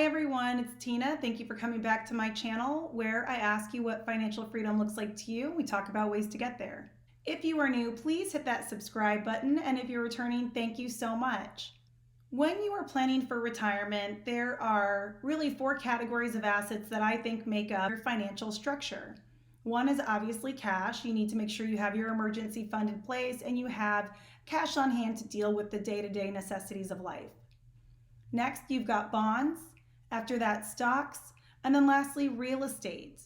everyone, it's Tina. Thank you for coming back to my channel where I ask you what financial freedom looks like to you. We talk about ways to get there. If you are new, please hit that subscribe button, and if you're returning, thank you so much. When you are planning for retirement, there are really 4 categories of assets that I think make up your financial structure. One is obviously cash. You need to make sure you have your emergency fund in place and you have cash on hand to deal with the day-to-day necessities of life. Next, you've got bonds. After that, stocks. And then lastly, real estate.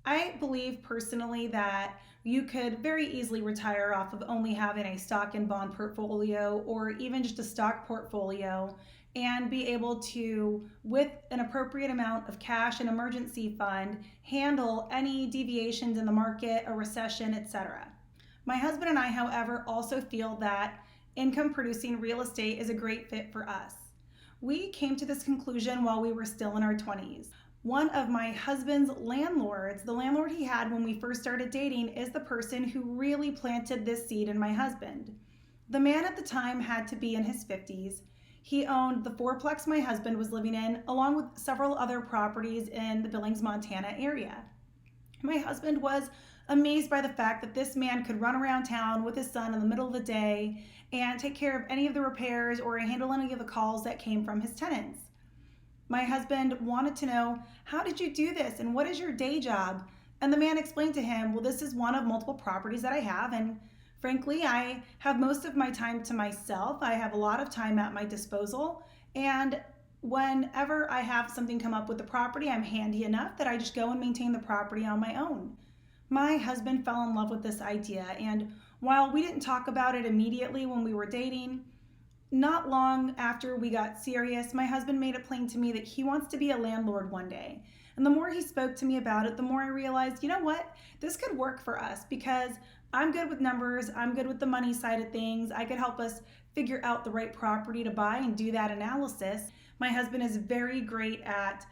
I believe personally that you could very easily retire off of only having a stock and bond portfolio or even just a stock portfolio and be able to, with an appropriate amount of cash and emergency fund, handle any deviations in the market, a recession, etc. My husband and I, however, also feel that income producing real estate is a great fit for us. We came to this conclusion while we were still in our 20s. One of my husband's landlords, the landlord he had when we first started dating, is the person who really planted this seed in my husband. The man at the time had to be in his 50s. He owned the fourplex my husband was living in, along with several other properties in the Billings, Montana area. My husband was amazed by the fact that this man could run around town with his son in the middle of the day and take care of any of the repairs or handle any of the calls that came from his tenants. My husband wanted to know, how did you do this and what is your day job? And the man explained to him, well, this is one of multiple properties that I have, and frankly, I have most of my time to myself. I have a lot of time at my disposal, and whenever I have something come up with the property, I'm handy enough that I just go and maintain the property on my own. My husband fell in love with this idea, and while we didn't talk about it immediately when we were dating, not long after we got serious, my husband made it plain to me that he wants to be a landlord one day. And the more he spoke to me about it, the more I realized, you know what, this could work for us because I'm good with numbers, I'm good with the money side of things. I could help us figure out the right property to buy and do that analysis. My husband is very great at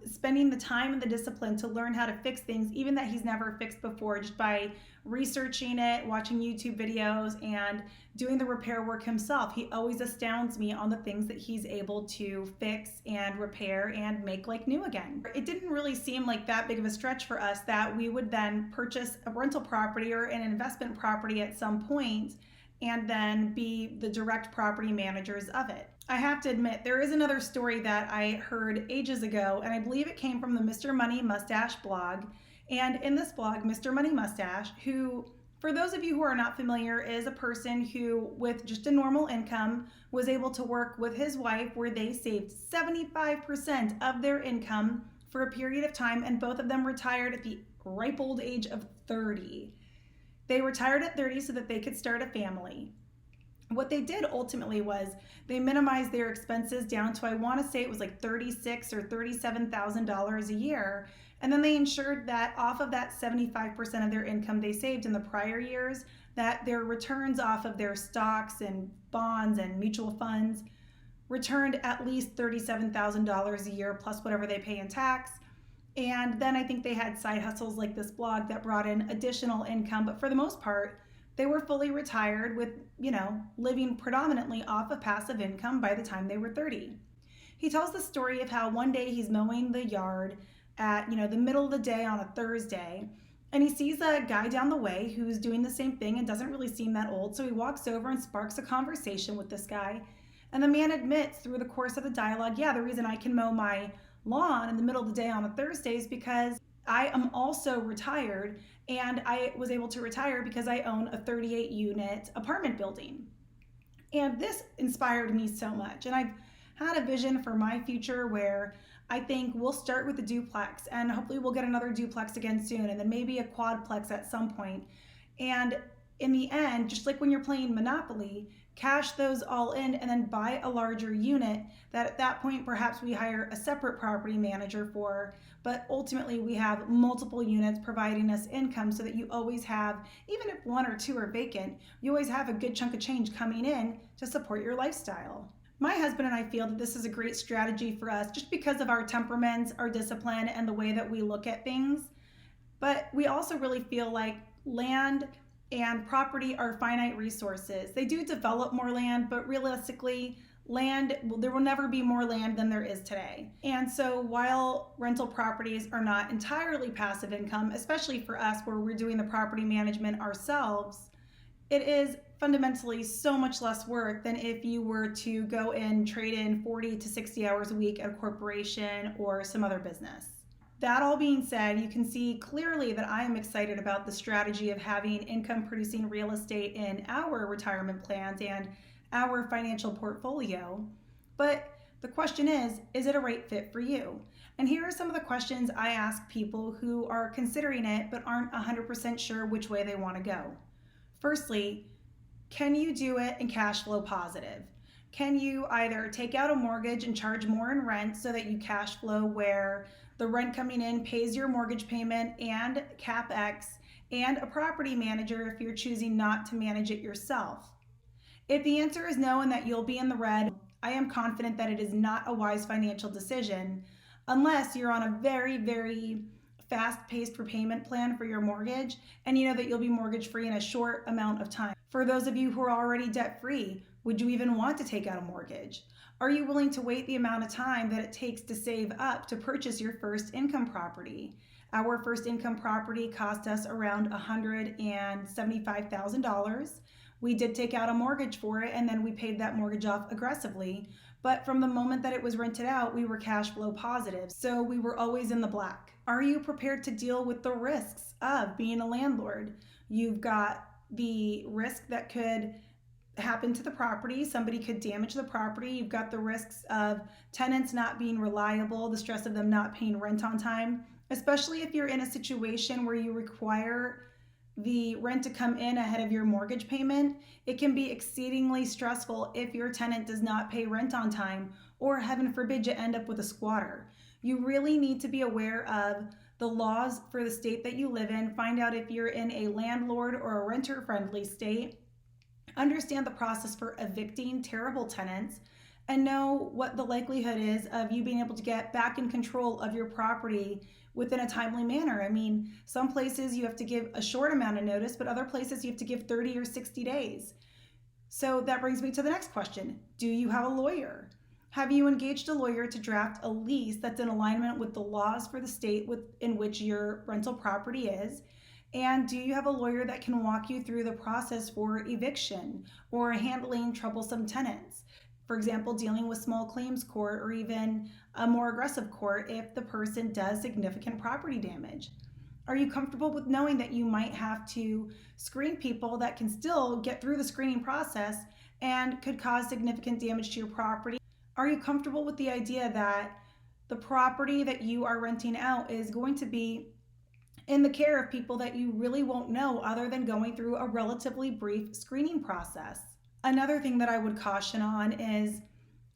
spending the time and the discipline to learn how to fix things, even that he's never fixed before, just by researching it, watching YouTube videos, and doing the repair work himself. He always astounds me on the things that he's able to fix and repair and make like new again. It didn't really seem like that big of a stretch for us that we would then purchase a rental property or an investment property at some point and then be the direct property managers of it. I have to admit, there is another story that I heard ages ago, and I believe it came from the Mr. Money Mustache blog. And in this blog, Mr. Money Mustache, who, for those of you who are not familiar, is a person who, with just a normal income, was able to work with his wife where they saved 75% of their income for a period of time, and both of them retired at the ripe old age of 30. They retired at 30 so that they could start a family. What they did ultimately was they minimized their expenses down to, I want to say it was like $36,000 or $37,000 a year. And then they ensured that off of that 75% of their income they saved in the prior years, that their returns off of their stocks and bonds and mutual funds returned at least $37,000 a year plus whatever they pay in tax. And then I think they had side hustles like this blog that brought in additional income. But for the most part, they were fully retired with, living predominantly off of passive income by the time they were 30. He tells the story of how one day he's mowing the yard at, the middle of the day on a Thursday, and he sees a guy down the way who's doing the same thing and doesn't really seem that old. So he walks over and sparks a conversation with this guy. And the man admits through the course of the dialogue, yeah, the reason I can mow my lawn in the middle of the day on a Thursday is because I am also retired, and I was able to retire because I own a 38-unit apartment building. And this inspired me so much. And I've had a vision for my future where I think we'll start with a duplex, and hopefully we'll get another duplex again soon, and then maybe a quadplex at some point. And in the end, just like when you're playing Monopoly, cash those all in and then buy a larger unit that at that point perhaps we hire a separate property manager for, but ultimately we have multiple units providing us income so that you always have, even if 1 or 2 are vacant, you always have a good chunk of change coming in to support your lifestyle. My husband and I feel that this is a great strategy for us just because of our temperaments, our discipline, and the way that we look at things. But we also really feel like land and property are finite resources. They do develop more land, but realistically, Land, well, there will never be more land than there is today. And so while rental properties are not entirely passive income, especially for us where we're doing the property management ourselves, it is fundamentally so much less work than if you were to go and trade in 40 to 60 hours a week at a corporation or some other business. That all being said, you can see clearly that I am excited about the strategy of having income producing real estate in our retirement plans and our financial portfolio. But the question is it a right fit for you? And here are some of the questions I ask people who are considering it but aren't 100% sure which way they want to go. Firstly, can you do it in cash flow positive? Can you either take out a mortgage and charge more in rent so that you cash flow where the rent coming in pays your mortgage payment and CapEx and a property manager if you're choosing not to manage it yourself? If the answer is no and that you'll be in the red, I am confident that it is not a wise financial decision unless you're on a very, very fast-paced repayment plan for your mortgage and you know that you'll be mortgage-free in a short amount of time. For those of you who are already debt-free, would you even want to take out a mortgage? Are you willing to wait the amount of time that it takes to save up to purchase your first income property? Our first income property cost us around $175,000. We did take out a mortgage for it and then we paid that mortgage off aggressively. But from the moment that it was rented out, we were cash flow positive. So we were always in the black. Are you prepared to deal with the risks of being a landlord? You've got the risk that could happen to the property. Somebody could damage the property. You've got the risks of tenants not being reliable, the stress of them not paying rent on time, especially if you're in a situation where you require the rent to come in ahead of your mortgage payment. It can be exceedingly stressful if your tenant does not pay rent on time, or heaven forbid you end up with a squatter. You really need to be aware of the laws for the state that you live in. Find out if you're in a landlord or a renter friendly state. Understand the process for evicting terrible tenants and know what the likelihood is of you being able to get back in control of your property within a timely manner. I mean, some places you have to give a short amount of notice, but other places you have to give 30 or 60 days. So that brings me to the next question. Do you have a lawyer? Have you engaged a lawyer to draft a lease that's in alignment with the laws for the state in which your rental property is? And do you have a lawyer that can walk you through the process for eviction or handling troublesome tenants? For example, dealing with small claims court or even a more aggressive court if the person does significant property damage. Are you comfortable with knowing that you might have to screen people that can still get through the screening process and could cause significant damage to your property? Are you comfortable with the idea that the property that you are renting out is going to be in the care of people that you really won't know other than going through a relatively brief screening process? Another thing that I would caution on is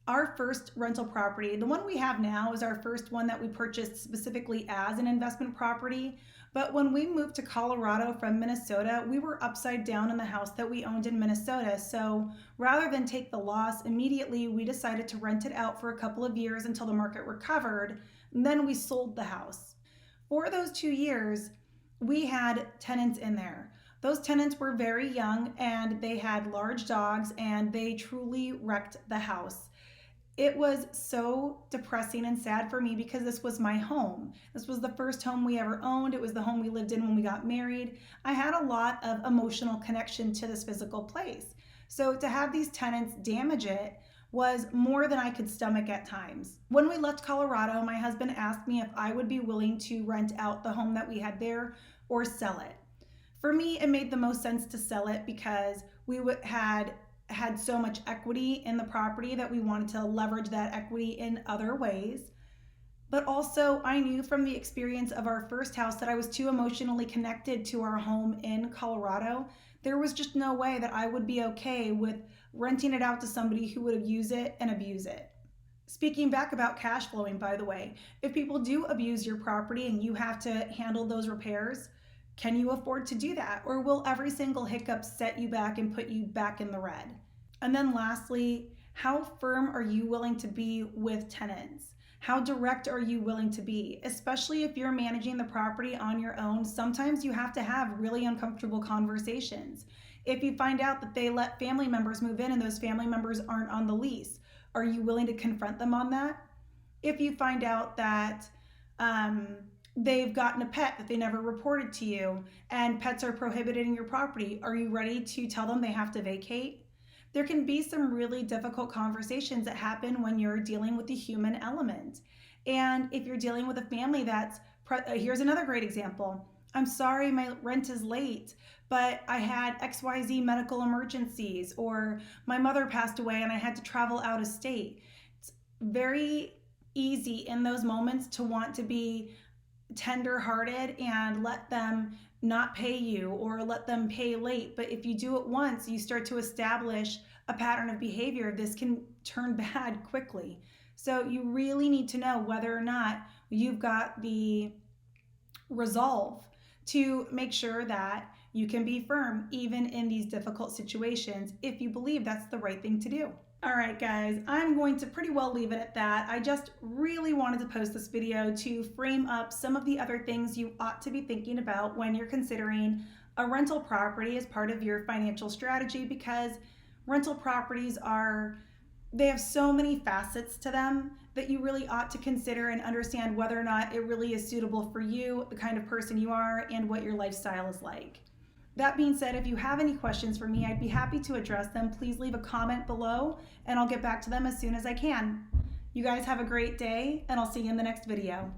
our first rental property. The one we have now is our first one that we purchased specifically as an investment property. But when we moved to Colorado from Minnesota, we were upside down in the house that we owned in Minnesota. So rather than take the loss immediately, we decided to rent it out for a couple of years until the market recovered. And then we sold the house. For those 2 years, we had tenants in there. Those tenants were very young and they had large dogs and they truly wrecked the house. It was so depressing and sad for me because this was my home. This was the first home we ever owned. It was the home we lived in when we got married. I had a lot of emotional connection to this physical place. So to have these tenants damage it was more than I could stomach at times. When we left Colorado, my husband asked me if I would be willing to rent out the home that we had there or sell it. For me, it made the most sense to sell it because we had so much equity in the property that we wanted to leverage that equity in other ways. But also, I knew from the experience of our first house that I was too emotionally connected to our home in Colorado. There was just no way that I would be okay with renting it out to somebody who would use it and abuse it. Speaking back about cash flowing, by the way, if people do abuse your property and you have to handle those repairs, can you afford to do that? Or will every single hiccup set you back and put you back in the red? And then lastly, how firm are you willing to be with tenants? How direct are you willing to be? Especially if you're managing the property on your own, sometimes you have to have really uncomfortable conversations. If you find out that they let family members move in and those family members aren't on the lease, Are you willing to confront them on that? If you find out that they've gotten a pet that they never reported to you and pets are prohibited in your property, are you ready to tell them they have to vacate? There can be some really difficult conversations that happen when you're dealing with the human element. And if you're dealing with a family that's, here's another great example. I'm sorry my rent is late, but I had XYZ medical emergencies, or my mother passed away and I had to travel out of state. It's very easy in those moments to want to be tender-hearted and let them not pay you or let them pay late. But if you do it once, you start to establish a pattern of behavior. This can turn bad quickly. So you really need to know whether or not you've got the resolve to make sure that you can be firm even in these difficult situations if you believe that's the right thing to do. All right, guys, I'm going to pretty well leave it at that. I just really wanted to post this video to frame up some of the other things you ought to be thinking about when you're considering a rental property as part of your financial strategy, because rental properties they have so many facets to them that you really ought to consider and understand whether or not it really is suitable for you, the kind of person you are, and what your lifestyle is like. That being said, if you have any questions for me, I'd be happy to address them. Please leave a comment below and I'll get back to them as soon as I can. You guys have a great day, and I'll see you in the next video.